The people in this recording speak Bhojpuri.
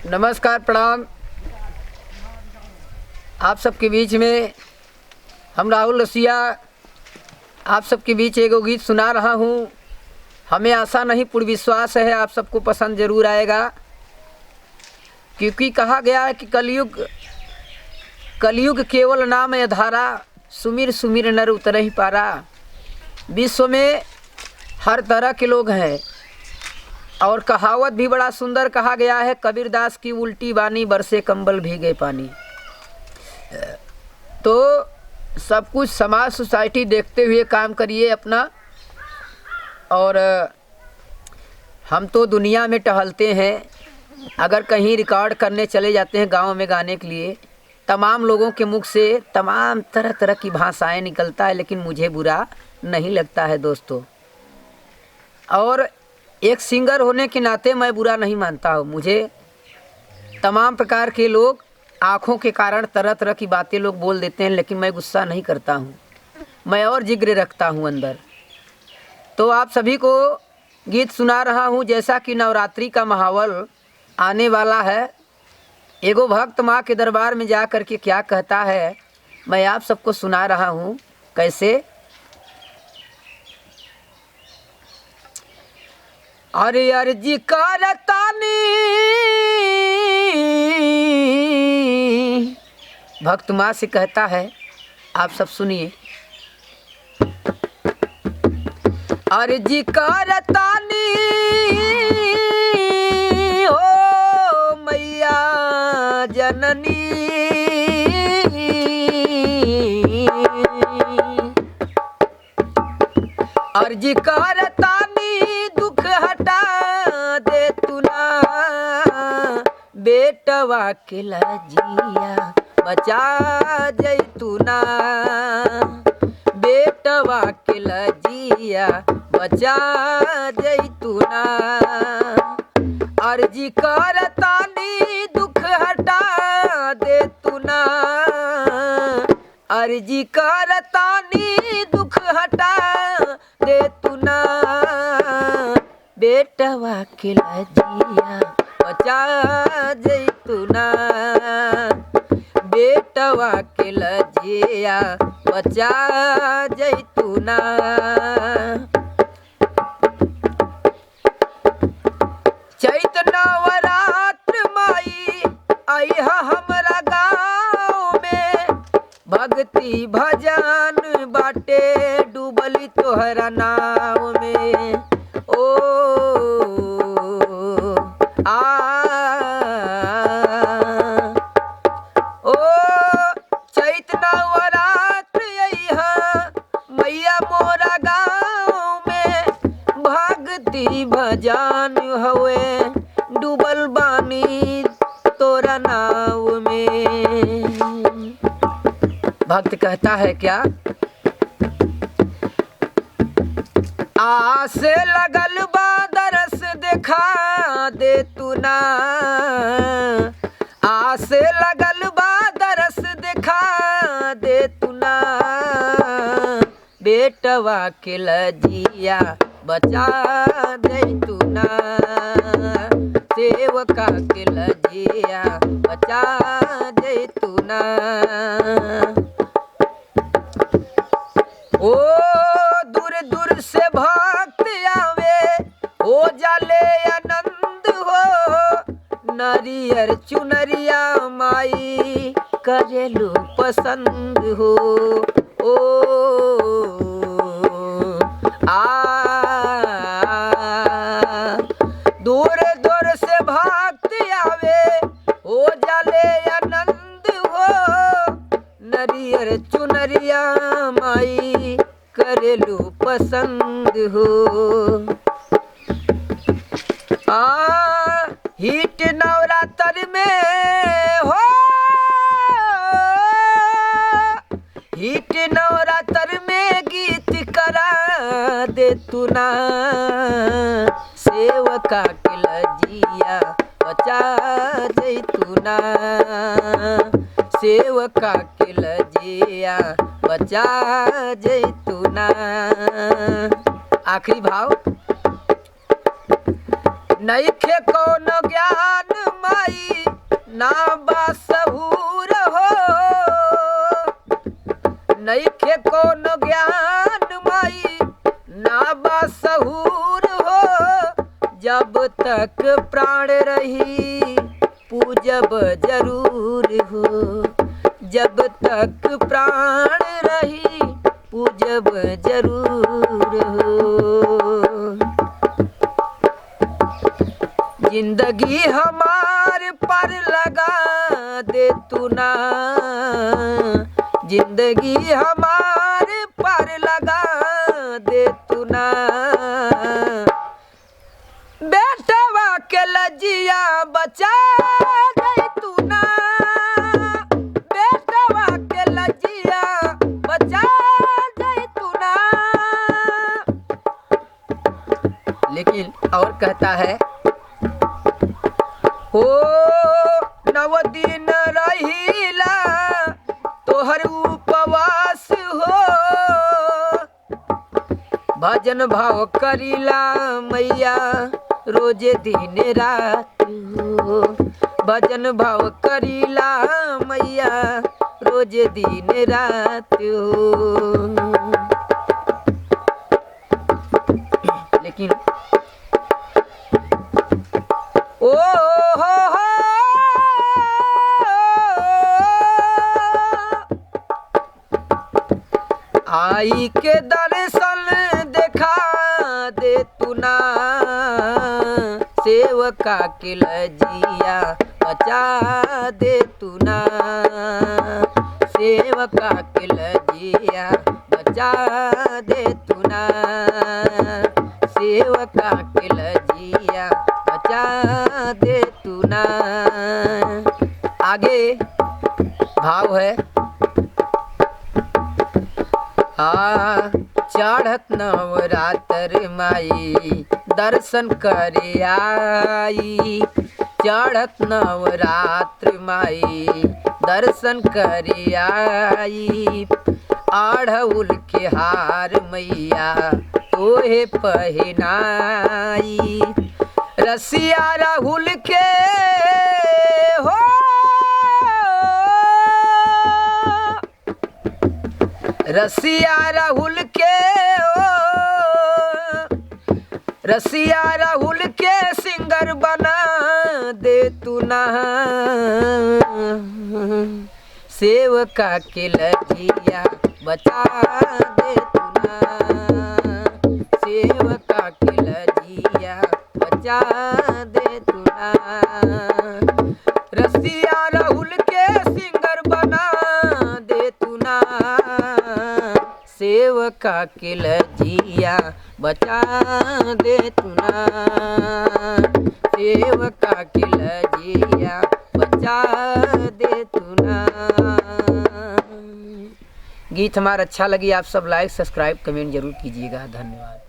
नमस्कार, प्रणाम। आप सबके बीच में हम राहुल रसिया आप सबके बीच एगो गीत सुना रहा हूँ। हमें आशा नहीं पूर्ण विश्वास है आप सबको पसंद ज़रूर आएगा, क्योंकि कहा गया है कि कलयुग केवल नाम है धारा, सुमिर सुमिर नर उतर ही पारा। विश्व में हर तरह के लोग हैं और कहावत भी बड़ा सुंदर कहा गया है, कबीरदास की उल्टी बानी बरसे कंबल भीगे पानी। तो सब कुछ समाज सोसाइटी देखते हुए काम करिए अपना। और हम तो दुनिया में टहलते हैं, अगर कहीं रिकॉर्ड करने चले जाते हैं गांव में गाने के लिए, तमाम लोगों के मुख से तमाम तरह तरह की भाषाएं निकलता है, लेकिन मुझे बुरा नहीं लगता है दोस्तों। और एक सिंगर होने के नाते मैं बुरा नहीं मानता हूँ। मुझे तमाम प्रकार के लोग आँखों के कारण तरह तरह की बातें लोग बोल देते हैं, लेकिन मैं गुस्सा नहीं करता हूँ, मैं और जिग्र रखता हूँ अंदर। तो आप सभी को गीत सुना रहा हूँ। जैसा कि नवरात्रि का माहौल आने वाला है, एगो भक्त माँ के दरबार में जा कर के क्या कहता है, मैं आप सबको सुना रहा हूँ। कैसे? अरे अर्जी करतानी, भक्त माँ से कहता है, आप सब सुनिए। अर्जी करतानी ओ मैया जननी, अर्जी करतानी दुख हटा दे तू ना, बेटवा के लजिया बचा जैतूना, बेटवा के लजिया बचा जैतूना। अर्जी करतानी दुख हटा दे तू ना, अर्जी करतानी दुख हटा दे तू ना, बेटवा के लजिया बचा जैतूना, बेटवा के लजिया बचा जैतूना। चैत नवरात्र माई आइहा हमरा गाँव में, भक्ति भजन बाटे डूबली तोहरा नाव में। ओ चैत नवरात्र अइहा मैया मोरा गाँव में, भक्ति भजन हवे डूबल बानी तोरा नाव में। भक्त कहता है क्या? आस लगल बा दरस देखा दे तू ना, आस लगल बा दरस देखा दे तू ना, बेटवा के लजिया बचा दे तू ना, सेवका के लजिया बचा दे तू ना। ओ दूर दूर से भक्त आवे हो जाले आनंद हो, नारियर चुनरिया माई करेलू पसंद हो। ओ दूर दूर से भक्त आवे हो जाले आनंद हो, नारियर चुनरिया माई करेलू पसंद हो। हिट नवरात्र में हो, हिट नवरात्र में गीत करा दे तू ना, सेवका के लजिया बचा जैतूना, सेवका के लजिया बचा जैतूना। आखिरी भाव, नइखे कौनो ज्ञान माई ना बासहूर हो, नइखे कोनो ज्ञान माई ना बासहूर हो, जब तक प्राण रही पूजब जरूर हो, जब तक प्राण रही पूजब जरूर हो। जिंदगी हमार पर लगा दे तू ना, जिंदगी हमार पर लगा दे तू ना, बेटवा के लजिया बचा दे तू ना, बेटवा के लजिया बचा दे तू ना। लेकिन और कहता है, हो नव दिन रहीला तोहर उपवास हो, भजन भाव करीला मैया रोजे दिन रात हो, भजन भाव करीला मैया रोजे दिन रात हो। लेकिन ओ हो आई के दर्शन देखा दे तू ना, सेवका के लजिया बचा दे तू ना, सेवका के लजिया बचा दे तू ना, सेवका के लजिया बचा दे तू ना। आगे भाव है, चढ़त नवरात्र माई दर्शन करे आई, चढ़त नवरात्र माई दर्शन करे आई, आढ़उल के हार मैया तोहे पहनाई, रसिया राहुल के हो, रसिया राहुल के ओ, रसिया राहुल के सिंगर बना दे तू ना, सेवका के लजिया बचा दे तू ना, सेवका के लजिया बचा दे तू ना, रसिया राहुल के सिंगर बना दे तू ना, सेवका के लजिया बचा दे तू ना, सेवका के लजिया बचा दे तू ना। गीत हमारा अच्छा लगी, आप सब लाइक सब्सक्राइब कमेंट जरूर कीजिएगा। धन्यवाद।